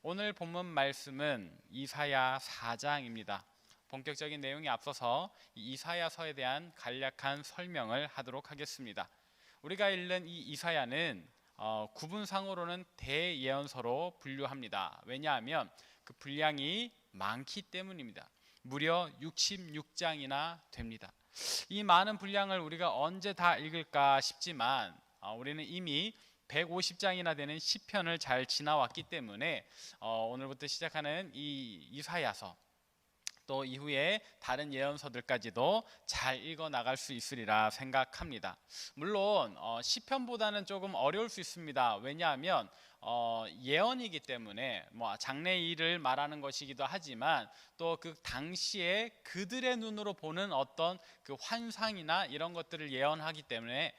오늘 본문 말씀은 이사야 4장입니다. 본격적인 내용에 앞서서 이 이사야서에 대한 간략한 설명을 하도록 하겠습니다. 우리가 읽는 이 이사야는 구분상으로는 대예언서로 분류합니다. 왜냐하면 그 분량이 많기 때문입니다. 무려 66장이나 됩니다. 이 많은 분량을 우리가 언제 다 읽을까 싶지만 우리는 이미 150장이나 되는 시편을 잘 지나왔기 때문에 오늘부터 시작하는 이 이사야서 또 이후에 다른 예언서들까지도 잘 읽어 나갈 수 있으리라 생각합니다. 물론 시편보다는 조금 어려울 수 있습니다. 왜냐하면 예언이기 때문에 장래의 일을 말하는 것이기도 하지만 또 그 당시에 그들의 눈으로 보는 어떤 그 환상이나 이런 것들을 예언하기 때문에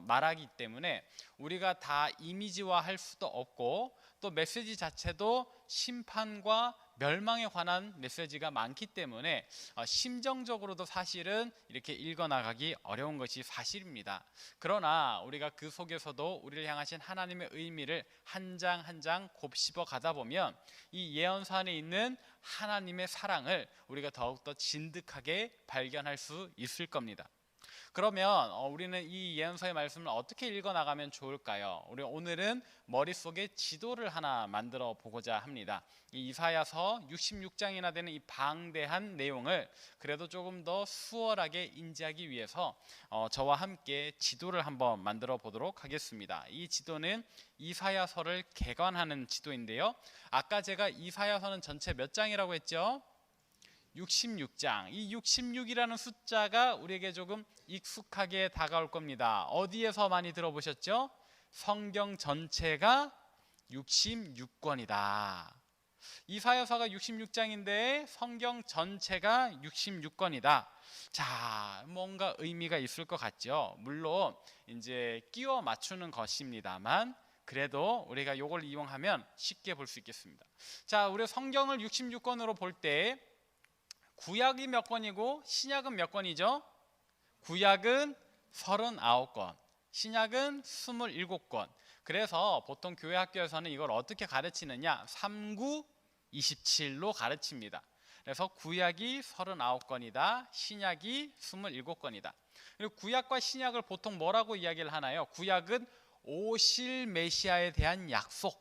말하기 때문에 우리가 다 이미지화할 수도 없고 또 메시지 자체도 심판과 멸망에 관한 메시지가 많기 때문에 심정적으로도 사실은 이렇게 읽어나가기 어려운 것이 사실입니다. 그러나 우리가 그 속에서도 우리를 향하신 하나님의 의미를 한 장 한 장 곱씹어 가다 보면 이 예언서 안에 있는 하나님의 사랑을 우리가 더욱더 진득하게 발견할 수 있을 겁니다. 그러면 우리는 이 예언서의 말씀을 어떻게 읽어나가면 좋을까요? 우리 오늘은 머릿속에 지도를 하나 만들어 보고자 합니다. 이 이사야서 66장이나 되는 이 방대한 내용을 그래도 조금 더 수월하게 인지하기 위해서 저와 함께 지도를 한번 만들어 보도록 하겠습니다. 이 지도는 이사야서를 개관하는 지도인데요. 아까 제가 이사야서는 전체 몇 장이라고 했죠? 66장. 이 66이라는 숫자가 우리에게 조금 익숙하게 다가올 겁니다. 어디에서 많이 들어보셨죠? 성경 전체가 66권이다. 이사야서가 66장인데 성경 전체가 66권이다. 자, 뭔가 의미가 있을 것 같죠? 물론 이제 끼워 맞추는 것입니다만 그래도 우리가 이걸 이용하면 쉽게 볼 수 있겠습니다. 자, 우리 성경을 66권으로 볼 때 구약이 몇 권이고 신약은 몇 권이죠? 구약은 39권, 신약은 27권. 그래서 보통 교회 학교에서는 이걸 어떻게 가르치느냐? 39, 27로 가르칩니다. 그래서 구약이 39권이다, 신약이 27권이다. 그리고 구약과 신약을 보통 뭐라고 이야기를 하나요? 구약은 오실 메시아에 대한 약속,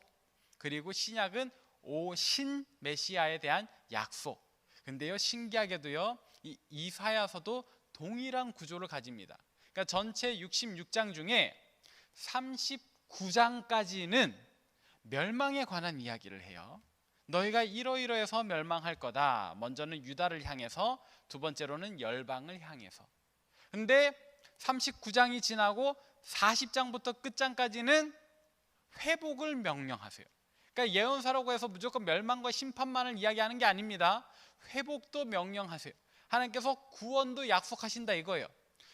그리고 신약은 오신 메시아에 대한 약속. 근데요, 신기하게도요, 이 이사야서도 동일한 구조를 가집니다. 그러니까 전체 66장 중에 39장까지는 멸망에 관한 이야기를 해요. 너희가 이러이러해서 멸망할 거다. 먼저는 유다를 향해서, 두 번째로는 열방을 향해서. 근데 39장이 지나고 40장부터 끝장까지는 회복을 명령하세요. 그러니까 예언서라고 해서 무조건 멸망과 심판만을 이야기하는 게 아닙니다. 회복도 명령하세요. 하나님께서 구원도 약속하신다 이거예요.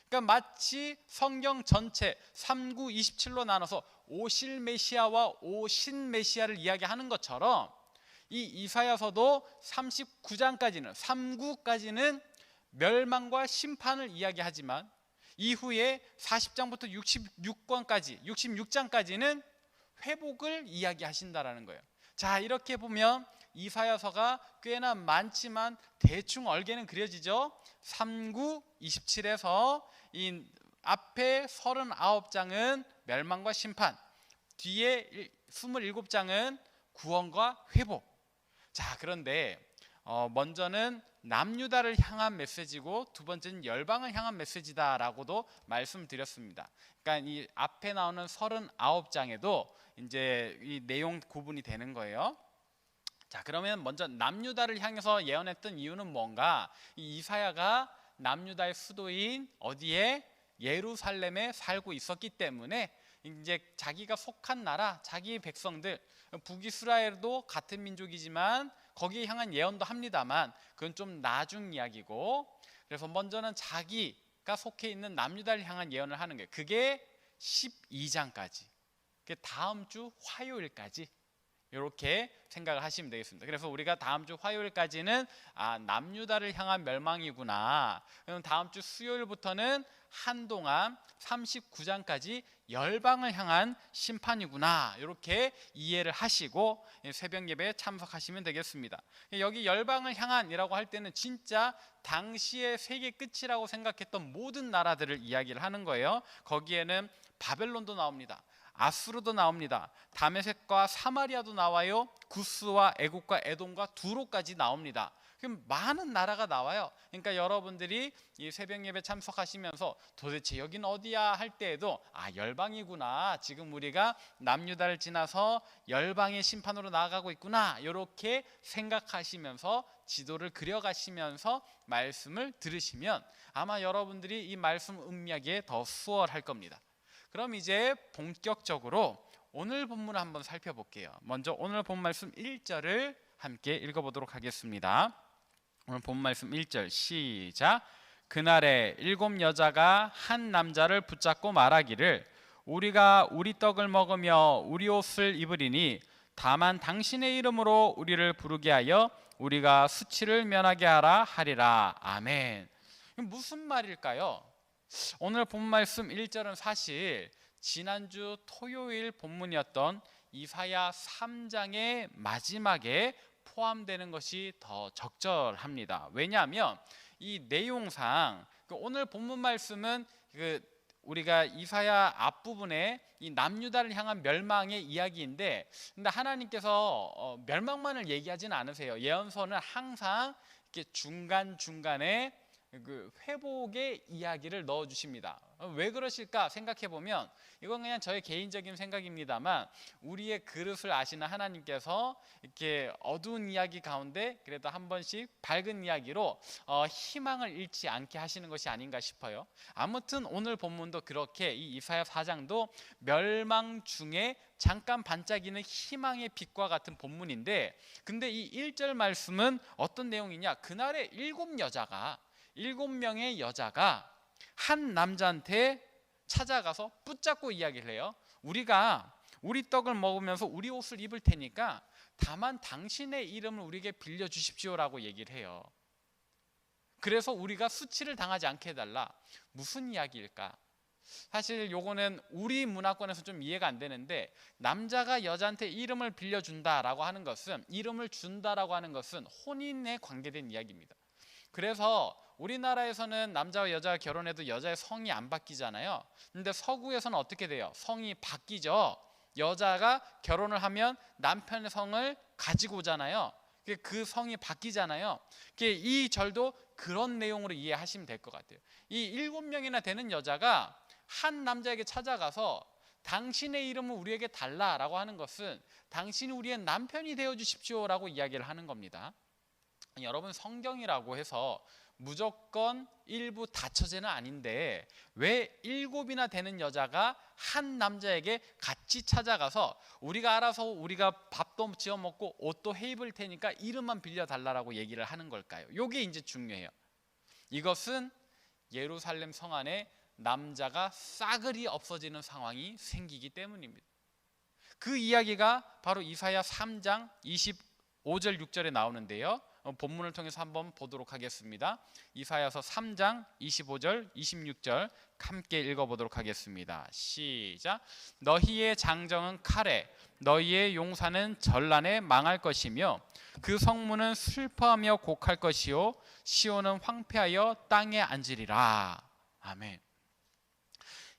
그러니까 마치 성경 전체 39, 27로 나눠서 오실 메시아와 오신 메시아를 이야기하는 것처럼 이 이사야서도 39장까지는 39까지는 멸망과 심판을 이야기하지만 이후에 40장부터 66권까지 66장까지는 회복을 이야기하신다라는 거예요. 자, 이렇게 보면 이사야서가 꽤나 많지만 대충 얼개는 그려지죠. 39, 27에서 이 앞에 39장은 멸망과 심판, 뒤에 27장은 구원과 회복. 자, 그런데 먼저는 남유다를 향한 메시지고 두 번째는 열방을 향한 메시지다라고도 말씀드렸습니다. 그러니까 이 앞에 나오는 39장에도 이제 이 내용 구분이 되는 거예요. 자, 그러면 먼저 남유다를 향해서 예언했던 이유는 뭔가? 이 이사야가 남유다의 수도인 어디에? 예루살렘에 살고 있었기 때문에 이제 자기가 속한 나라, 자기 백성들, 북이스라엘도 같은 민족이지만 거기에 향한 예언도 합니다만 그건 좀 나중 이야기고, 그래서 먼저는 자기가 속해 있는 남유다를 향한 예언을 하는 거예요. 그게 12장까지, 그게 다음 주 화요일까지 이렇게 생각을 하시면 되겠습니다. 그래서 우리가 다음 주 화요일까지는 남유다를 향한 멸망이구나. 그럼 다음 주 수요일부터는 한동안 39장까지 열방을 향한 심판이구나. 이렇게 이해를 하시고 새벽 예배에 참석하시면 되겠습니다. 여기 열방을 향한이라고 할 때는 진짜 당시의 세계 끝이라고 생각했던 모든 나라들을 이야기를 하는 거예요. 거기에는 바벨론도 나옵니다. 아수르도 나옵니다. 다메섹과 사마리아도 나와요. 구스와 애국과 에돔과 두로까지 나옵니다. 그럼 많은 나라가 나와요. 그러니까 여러분들이 이 새벽 예배 참석하시면서 도대체 여긴 어디야 할 때에도 열방이구나. 지금 우리가 남유다를 지나서 열방의 심판으로 나아가고 있구나. 이렇게 생각하시면서 지도를 그려가시면서 말씀을 들으시면 아마 여러분들이 이 말씀 음미하기에 더 수월할 겁니다. 그럼 이제 본격적으로 오늘 본문을 한번 살펴볼게요. 먼저 오늘 본 말씀 1절을 함께 읽어보도록 하겠습니다. 오늘 본 말씀 1절 시작. 그날에 7 여자가 한 남자를 붙잡고 말하기를 우리가 우리 떡을 먹으며 우리 옷을 입으리니 다만 당신의 이름으로 우리를 부르게 하여 우리가 수치를 면하게 하라 하리라. 아멘. 무슨 말일까요? 오늘 본 말씀 1절은 사실 지난주 토요일 본문이었던 이사야 3장의 마지막에 포함되는 것이 더 적절합니다. 왜냐하면 이 내용상 오늘 본문 말씀은 우리가 이사야 앞부분에 이 남유다를 향한 멸망의 이야기인데, 근데 하나님께서 멸망만을 얘기하지는 않으세요. 예언서는 항상 이렇게 중간중간에 회복의 이야기를 넣어 주십니다. 왜 그러실까 생각해 보면 이건 그냥 저의 개인적인 생각입니다만 우리의 그릇을 아시는 하나님께서 이렇게 어두운 이야기 가운데 그래도 한 번씩 밝은 이야기로 희망을 잃지 않게 하시는 것이 아닌가 싶어요. 아무튼 오늘 본문도 그렇게 이 이사야 4장도 멸망 중에 잠깐 반짝이는 희망의 빛과 같은 본문인데, 근데 이 1절 말씀은 어떤 내용이냐? 그날에 7명의 여자가 한 남자한테 찾아가서 붙잡고 이야기를 해요. 우리가 우리 떡을 먹으면서 우리 옷을 입을 테니까 다만 당신의 이름을 우리에게 빌려주십시오라고 얘기를 해요. 그래서 우리가 수치를 당하지 않게 해달라. 무슨 이야기일까? 사실 요거는 우리 문화권에서 좀 이해가 안 되는데, 남자가 여자한테 이름을 빌려준다라고 하는 것은, 이름을 준다라고 하는 것은 혼인에 관계된 이야기입니다. 그래서 우리나라에서는 남자와 여자가 결혼해도 여자의 성이 안 바뀌잖아요. 근데 서구에서는 어떻게 돼요? 성이 바뀌죠. 여자가 결혼을 하면 남편의 성을 가지고 오잖아요. 그 성이 바뀌잖아요. 이 절도 그런 내용으로 이해하시면 될 것 같아요. 이 7명이나 되는 여자가 한 남자에게 찾아가서 당신의 이름을 우리에게 달라라고 하는 것은 당신이 우리의 남편이 되어 주십시오라고 이야기를 하는 겁니다. 여러분, 성경이라고 해서 무조건 일부 다처제는 아닌데 왜 7이나 되는 여자가 한 남자에게 같이 찾아가서 우리가 알아서 우리가 밥도 지어 먹고 옷도 해 입을 테니까 이름만 빌려달라고 얘기를 하는 걸까요? 이게 이제 중요해요. 이것은 예루살렘 성 안에 남자가 싸그리 없어지는 상황이 생기기 때문입니다. 그 이야기가 바로 이사야 3장 25절 6절에 나오는데요. 본문을 통해서 한번 보도록 하겠습니다. 이사야서 3장 25절 26절 함께 읽어보도록 하겠습니다. 시작. 너희의 장정은 칼에, 너희의 용사는 전란에 망할 것이며 그 성문은 슬퍼하며 곡할 것이요 시온은 황폐하여 땅에 앉으리라. 아멘.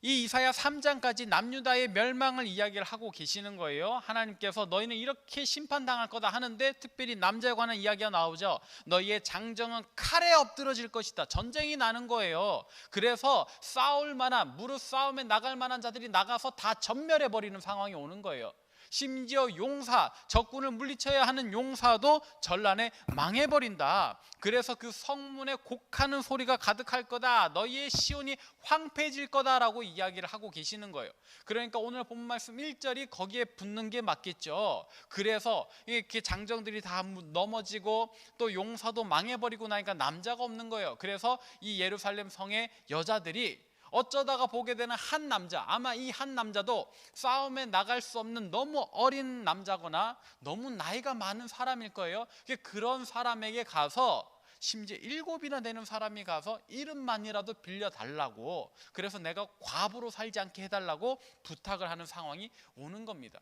이 이사야 3장까지 남유다의 멸망을 이야기를 하고 계시는 거예요. 하나님께서 너희는 이렇게 심판당할 거다 하는데 특별히 남자에 관한 이야기가 나오죠. 너희의 장정은 칼에 엎드러질 것이다. 전쟁이 나는 거예요. 그래서 싸울 만한, 무릇 싸움에 나갈 만한 자들이 나가서 다 전멸해버리는 상황이 오는 거예요. 심지어 용사, 적군을 물리쳐야 하는 용사도 전란에 망해버린다. 그래서 그 성문에 곡하는 소리가 가득할 거다. 너희의 시온이 황폐해질 거다라고 이야기를 하고 계시는 거예요. 그러니까 오늘 본 말씀 1절이 거기에 붙는 게 맞겠죠. 그래서 이렇게 장정들이 다 넘어지고 또 용사도 망해버리고 나니까 남자가 없는 거예요. 그래서 이 예루살렘 성의 여자들이 어쩌다가 보게 되는 한 남자, 아마 이 한 남자도 싸움에 나갈 수 없는 너무 어린 남자거나 너무 나이가 많은 사람일 거예요. 그런 사람에게 가서, 심지어 7이나 되는 사람이 가서 이름만이라도 빌려달라고, 그래서 내가 과부로 살지 않게 해달라고 부탁을 하는 상황이 오는 겁니다.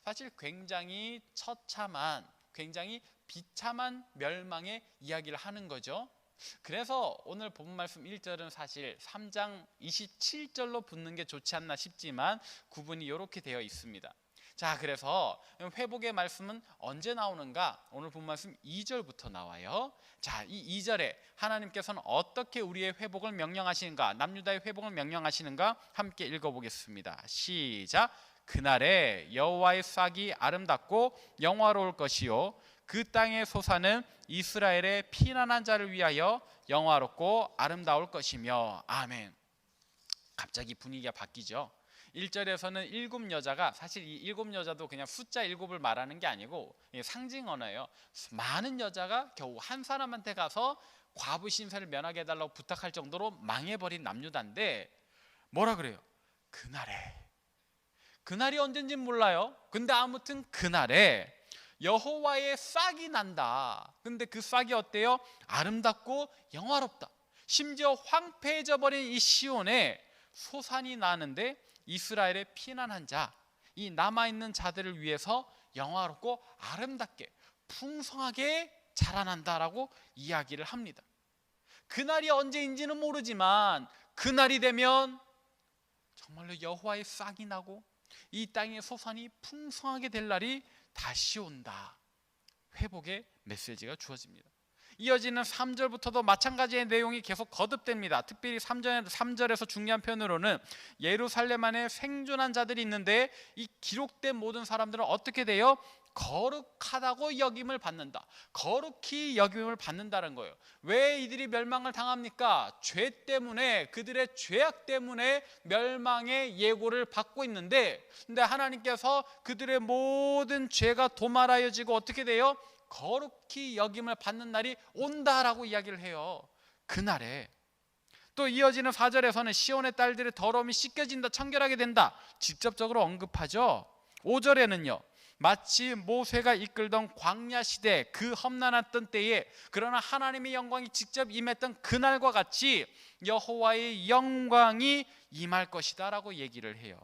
사실 굉장히 처참한, 굉장히 비참한 멸망의 이야기를 하는 거죠. 그래서 오늘 본문 말씀 1절은 사실 3장 27절로 붙는 게 좋지 않나 싶지만 구분이 이렇게 되어 있습니다. 자, 그래서 회복의 말씀은 언제 나오는가? 오늘 본문 말씀 2절부터 나와요. 자, 이 2절에 하나님께서는 어떻게 우리의 회복을 명령하시는가, 남유다의 회복을 명령하시는가 함께 읽어보겠습니다. 시작. 그날에 여호와의 싹이 아름답고 영화로울 것이요, 그 땅의 소사는 이스라엘의 피난한 자를 위하여 영화롭고 아름다울 것이며. 아멘. 갑자기 분위기가 바뀌죠. 1절에서는 7 여자가, 사실 이 7 여자도 그냥 숫자 7을 말하는 게 아니고 상징 언어예요. 많은 여자가 겨우 한 사람한테 가서 과부 신세를 면하게 해달라고 부탁할 정도로 망해버린 남유다인데 뭐라 그래요? 그날이 언젠진 몰라요. 근데 아무튼 그날에 여호와의 싹이 난다. 근데 그 싹이 어때요? 아름답고 영화롭다. 심지어 황폐해져 버린 이 시온에 소산이 나는데 이스라엘의 피난한 자, 이 남아있는 자들을 위해서 영화롭고 아름답게 풍성하게 자라난다라고 이야기를 합니다. 그날이 언제인지는 모르지만 그날이 되면 정말로 여호와의 싹이 나고 이 땅의 소산이 풍성하게 될 날이 다시 온다. 회복의 메시지가 주어집니다. 이어지는 3절부터도 마찬가지의 내용이 계속 거듭됩니다. 특별히 3절에서 중요한 표현으로는 예루살렘 안에 생존한 자들이 있는데 이 기록된 모든 사람들은 어떻게 돼요? 거룩하다고 여김을 받는다. 거룩히 여김을 받는다는 거예요. 왜 이들이 멸망을 당합니까? 죄 때문에, 그들의 죄악 때문에 멸망의 예고를 받고 있는데, 근데 하나님께서 그들의 모든 죄가 도말하여지고 어떻게 돼요? 거룩히 여김을 받는 날이 온다라고 이야기를 해요. 그날에 또 이어지는 4절에서는 시온의 딸들의 더러움이 씻겨진다, 청결하게 된다 직접적으로 언급하죠. 5절에는요, 마치 모세가 이끌던 광야 시대 그 험난했던 때에 그러나 하나님의 영광이 직접 임했던 그날과 같이 여호와의 영광이 임할 것이다 라고 얘기를 해요.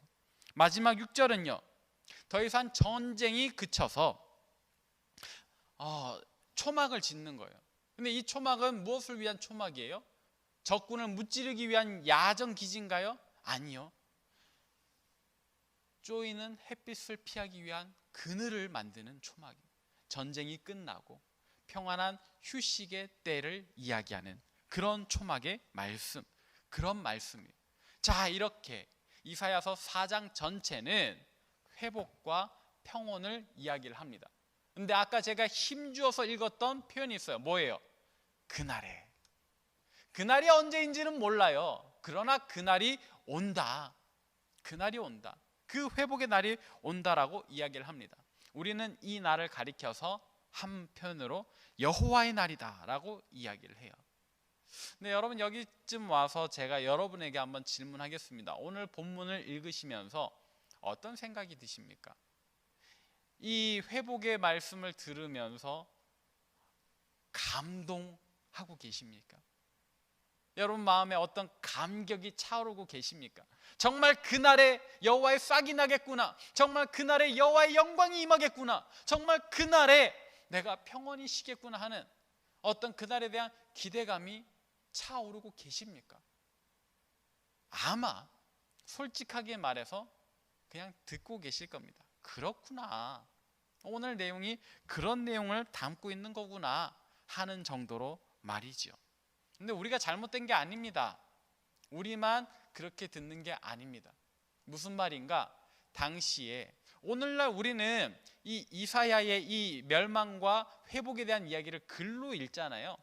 마지막 6절은요, 더 이상 전쟁이 그쳐서 초막을 짓는 거예요. 근데 이 초막은 무엇을 위한 초막이에요? 적군을 무찌르기 위한 야전 기지인가요? 아니요. 쪼이는 햇빛을 피하기 위한 그늘을 만드는 초막입니다. 전쟁이 끝나고 평안한 휴식의 때를 이야기하는 그런 초막의 말씀, 그런 말씀이에요. 자, 이렇게 이사야서 4장 전체는 회복과 평온을 이야기를 합니다. 근데 아까 제가 힘주어서 읽었던 표현이 있어요. 뭐예요? 그날에. 그날이 언제인지는 몰라요. 그러나 그날이 온다. 그날이 온다. 그 회복의 날이 온다라고 이야기를 합니다. 우리는 이 날을 가리켜서 한편으로 여호와의 날이다라고 이야기를 해요. 네, 여러분 여기쯤 와서 제가 여러분에게 한번 질문하겠습니다. 오늘 본문을 읽으시면서 어떤 생각이 드십니까? 이 회복의 말씀을 들으면서 감동하고 계십니까? 여러분 마음에 어떤 감격이 차오르고 계십니까? 정말 그날에 여호와의 싹이 나겠구나, 정말 그날에 여호와의 영광이 임하겠구나, 정말 그날에 내가 평온히 쉬겠구나 하는 어떤 그날에 대한 기대감이 차오르고 계십니까? 아마 솔직하게 말해서 그냥 듣고 계실 겁니다. 그렇구나, 오늘 내용이 그런 내용을 담고 있는 거구나 하는 정도로 말이죠. 근데 우리가 잘못된 게 아닙니다. 우리만 그렇게 듣는 게 아닙니다. 무슨 말인가? 당시에 오늘날 우리는 이 이사야의 이 멸망과 회복에 대한 이야기를 글로 읽잖아요.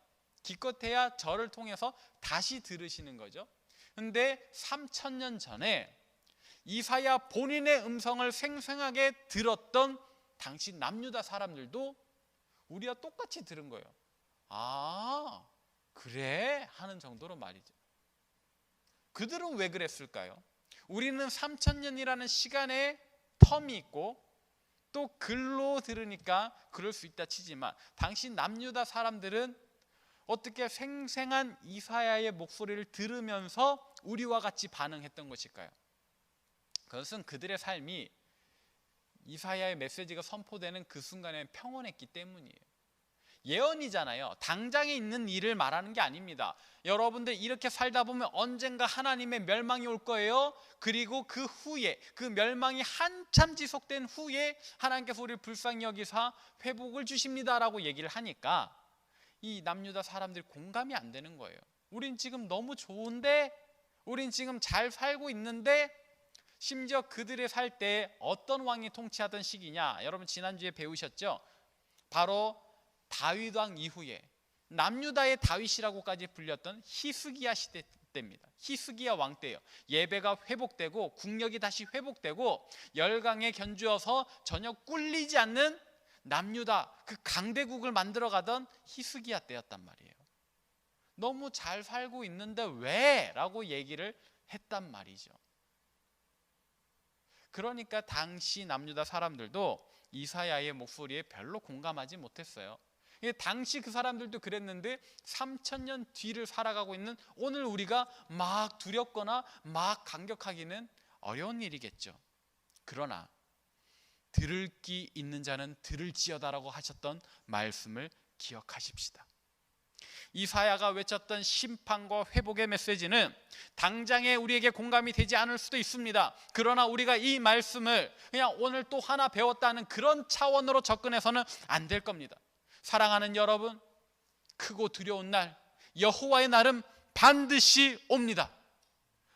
기껏해야 저를 통해서 다시 들으시는 거죠. 근데 3000년 전에 이사야 본인의 음성을 생생하게 들었던 당시 남유다 사람들도 우리와 똑같이 들은 거예요. 아, 그래? 하는 정도로 말이죠. 그들은 왜 그랬을까요? 우리는 3000년이라는 시간의 텀이 있고 또 글로 들으니까 그럴 수 있다 치지만 당시 남유다 사람들은 어떻게 생생한 이사야의 목소리를 들으면서 우리와 같이 반응했던 것일까요? 그것은 그들의 삶이 이사야의 메시지가 선포되는 그 순간에 평온했기 때문이에요. 예언이잖아요. 당장에 있는 일을 말하는 게 아닙니다. 여러분들 이렇게 살다 보면 언젠가 하나님의 멸망이 올 거예요. 그리고 그 후에, 그 멸망이 한참 지속된 후에 하나님께서 우리를 불쌍히 여기사 회복을 주십니다라고 얘기를 하니까 이 남유다 사람들이 공감이 안 되는 거예요. 우린 지금 너무 좋은데, 우린 지금 잘 살고 있는데, 심지어 그들의 살 때 어떤 왕이 통치하던 시기냐, 여러분 지난주에 배우셨죠? 바로 다윗 왕 이후에 남유다의 다윗이라고까지 불렸던 히스기야 시대 때입니다. 히스기야 왕 때예요. 예배가 회복되고 국력이 다시 회복되고 열강에 견주어서 전혀 꿀리지 않는 남유다 그 강대국을 만들어가던 히스기야 때였단 말이에요. 너무 잘 살고 있는데 왜? 라고 얘기를 했단 말이죠. 그러니까 당시 남유다 사람들도 이사야의 목소리에 별로 공감하지 못했어요. 당시 그 사람들도 그랬는데 3000년 뒤를 살아가고 있는 오늘 우리가 막 두렵거나 막 감격하기는 어려운 일이겠죠. 그러나 들을 귀 있는 자는 들을지어다라고 하셨던 말씀을 기억하십시다. 이사야가 외쳤던 심판과 회복의 메시지는 당장에 우리에게 공감이 되지 않을 수도 있습니다. 그러나 우리가 이 말씀을 그냥 오늘 또 하나 배웠다는 그런 차원으로 접근해서는 안 될 겁니다. 사랑하는 여러분, 크고 두려운 날, 여호와의 날은 반드시 옵니다.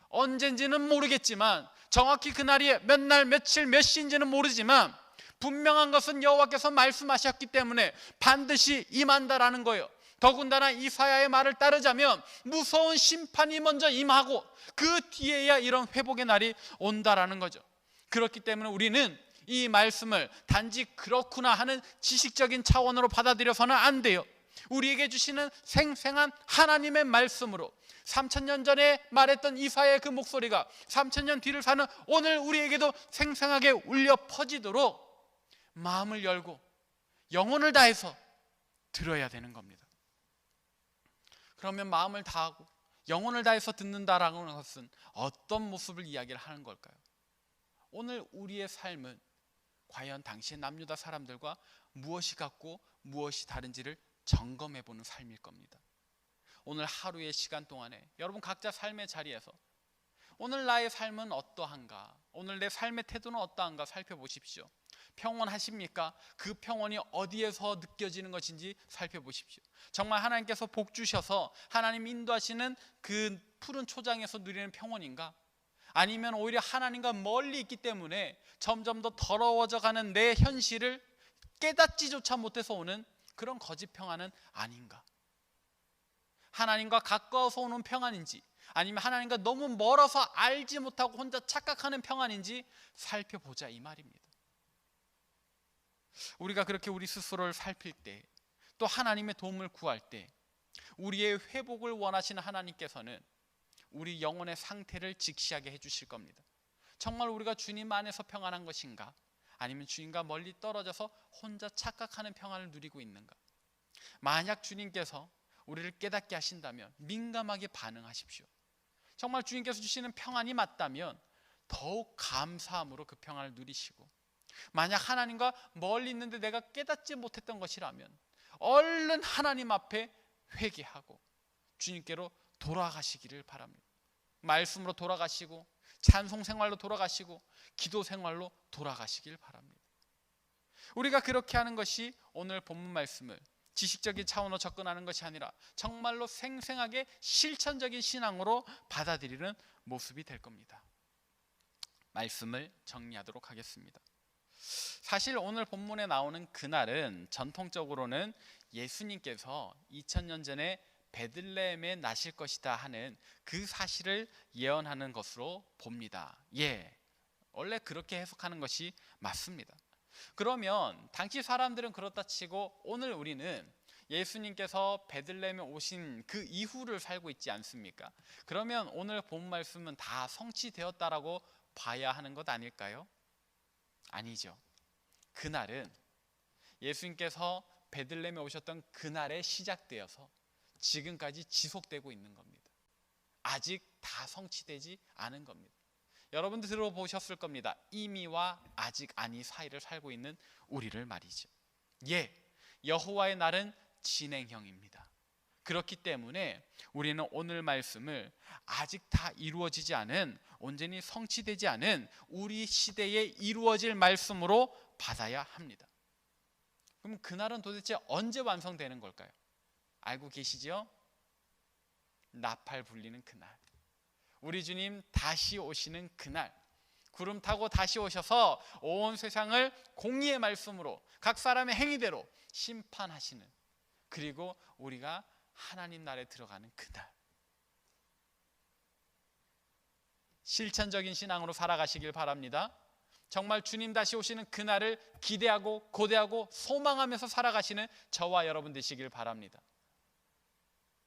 언젠지는 모르겠지만 정확히 그날이 몇 날, 며칠, 몇 시인지는 모르지만 분명한 것은 여호와께서 말씀하셨기 때문에 반드시 임한다라는 거예요. 더군다나 이사야의 말을 따르자면 무서운 심판이 먼저 임하고 그 뒤에야 이런 회복의 날이 온다라는 거죠. 그렇기 때문에 우리는 이 말씀을 단지 그렇구나 하는 지식적인 차원으로 받아들여서는 안 돼요. 우리에게 주시는 생생한 하나님의 말씀으로 3000년 전에 말했던 이사야의 그 목소리가 3000년 뒤를 사는 오늘 우리에게도 생생하게 울려 퍼지도록 마음을 열고 영혼을 다해서 들어야 되는 겁니다. 그러면 마음을 다하고 영혼을 다해서 듣는다라는 것은 어떤 모습을 이야기를 하는 걸까요? 오늘 우리의 삶은 과연 당시의 남유다 사람들과 무엇이 같고 무엇이 다른지를 점검해 보는 삶일 겁니다. 오늘 하루의 시간 동안에 여러분 각자 삶의 자리에서 오늘 나의 삶은 어떠한가, 오늘 내 삶의 태도는 어떠한가 살펴보십시오. 평온하십니까? 그 평온이 어디에서 느껴지는 것인지 살펴보십시오. 정말 하나님께서 복 주셔서 하나님 인도하시는 그 푸른 초장에서 누리는 평온인가? 아니면 오히려 하나님과 멀리 있기 때문에 점점 더 더러워져 가는 내 현실을 깨닫지조차 못해서 오는 그런 거짓 평안은 아닌가? 하나님과 가까워서 오는 평안인지 아니면 하나님과 너무 멀어서 알지 못하고 혼자 착각하는 평안인지 살펴보자 이 말입니다. 우리가 그렇게 우리 스스로를 살필 때, 또 하나님의 도움을 구할 때 우리의 회복을 원하시는 하나님께서는 우리 영혼의 상태를 직시하게 해주실 겁니다. 정말 우리가 주님 안에서 평안한 것인가, 아니면 주님과 멀리 떨어져서 혼자 착각하는 평안을 누리고 있는가? 만약 주님께서 우리를 깨닫게 하신다면 민감하게 반응하십시오. 정말 주님께서 주시는 평안이 맞다면 더욱 감사함으로 그 평안을 누리시고, 만약 하나님과 멀리 있는데 내가 깨닫지 못했던 것이라면 얼른 하나님 앞에 회개하고 주님께로 돌아가시기를 바랍니다. 말씀으로 돌아가시고 찬송 생활로 돌아가시고 기도 생활로 돌아가시길 바랍니다. 우리가 그렇게 하는 것이 오늘 본문 말씀을 지식적인 차원으로 접근하는 것이 아니라 정말로 생생하게 실천적인 신앙으로 받아들이는 모습이 될 겁니다. 말씀을 정리하도록 하겠습니다. 사실 오늘 본문에 나오는 그날은 전통적으로는 예수님께서 2000년 전에 베들레헴에 나실 것이다 하는 그 사실을 예언하는 것으로 봅니다. 원래 그렇게 해석하는 것이 맞습니다. 그러면 당시 사람들은 그렇다 치고 오늘 우리는 예수님께서 베들레헴에 오신 그 이후를 살고 있지 않습니까? 그러면 오늘 본 말씀은 다 성취되었다라고 봐야 하는 것 아닐까요? 아니죠. 그날은 예수님께서 베들레헴에 오셨던 그날에 시작되어서 지금까지 지속되고 있는 겁니다. 아직 다 성취되지 않은 겁니다. 여러분들 들어보셨을 겁니다. 이미와 아직 아니 사이를 살고 있는 우리를 말이죠. 예, 여호와의 날은 진행형입니다. 그렇기 때문에 우리는 오늘 말씀을 아직 다 이루어지지 않은, 온전히 성취되지 않은 우리 시대에 이루어질 말씀으로 받아야 합니다. 그럼 그날은 도대체 언제 완성되는 걸까요? 알고 계시죠? 나팔 불리는 그날, 우리 주님 다시 오시는 그날, 구름 타고 다시 오셔서 온 세상을 공의의 말씀으로 각 사람의 행위대로 심판하시는, 그리고 우리가 하나님 나라에 들어가는 그날, 실천적인 신앙으로 살아가시길 바랍니다. 정말 주님 다시 오시는 그날을 기대하고 고대하고 소망하면서 살아가시는 저와 여러분 되시길 바랍니다.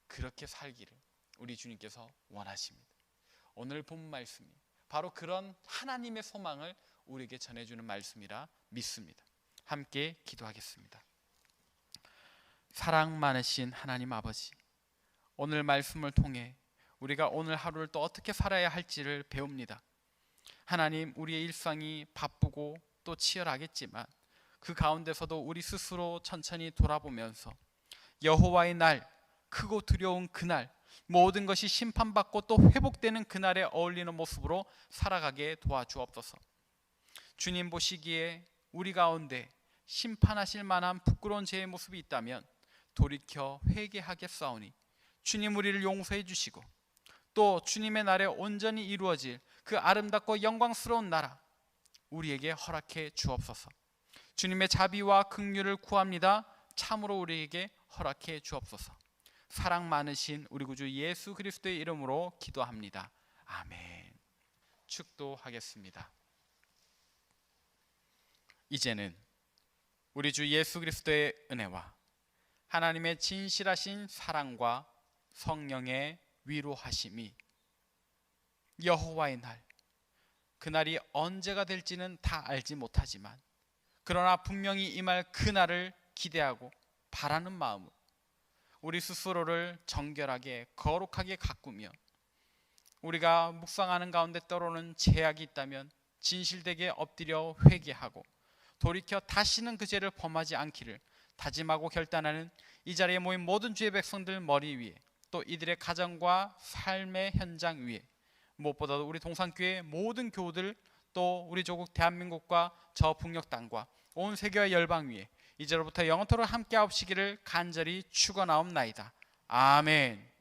그렇게 살기를 우리 주님께서 원하십니다. 오늘 본 말씀이 바로 그런 하나님의 소망을 우리에게 전해주는 말씀이라 믿습니다. 함께 기도하겠습니다. 사랑 많으신 하나님 아버지, 오늘 말씀을 통해 우리가 오늘 하루를 또 어떻게 살아야 할지를 배웁니다. 하나님, 우리의 일상이 바쁘고 또 치열하겠지만 그 가운데서도 우리 스스로 천천히 돌아보면서 여호와의 날, 크고 두려운 그날, 모든 것이 심판받고 또 회복되는 그날에 어울리는 모습으로 살아가게 도와주옵소서. 주님 보시기에 우리 가운데 심판하실 만한 부끄러운 죄의 모습이 있다면 돌이켜 회개하겠사오니 주님 우리를 용서해 주시고, 또 주님의 날에 온전히 이루어질 그 아름답고 영광스러운 나라 우리에게 허락해 주옵소서. 주님의 자비와 긍휼을 구합니다. 참으로 우리에게 허락해 주옵소서. 사랑 많으신 우리 구주 예수 그리스도의 이름으로 기도합니다. 아멘. 축도하겠습니다. 이제는 우리 주 예수 그리스도의 은혜와 하나님의 진실하신 사랑과 성령의 위로하심이, 여호와의 날, 그날이 언제가 될지는 다 알지 못하지만 그러나 분명히 임할 그날을 기대하고 바라는 마음으로 우리 스스로를 정결하게 거룩하게 가꾸며, 우리가 묵상하는 가운데 떠오르는 죄악이 있다면 진실되게 엎드려 회개하고 돌이켜 다시는 그 죄를 범하지 않기를 다짐하고 결단하는 이 자리에 모인 모든 주의 백성들 머리 위에, 또 이들의 가정과 삶의 현장 위에, 무엇보다도 우리 동산교회 모든 교우들, 또 우리 조국 대한민국과 저 북녘 땅과 온 세계와 열방 위에 이제로부터 영원토록 함께 하옵시기를 간절히 축원하옵나이다. 아멘.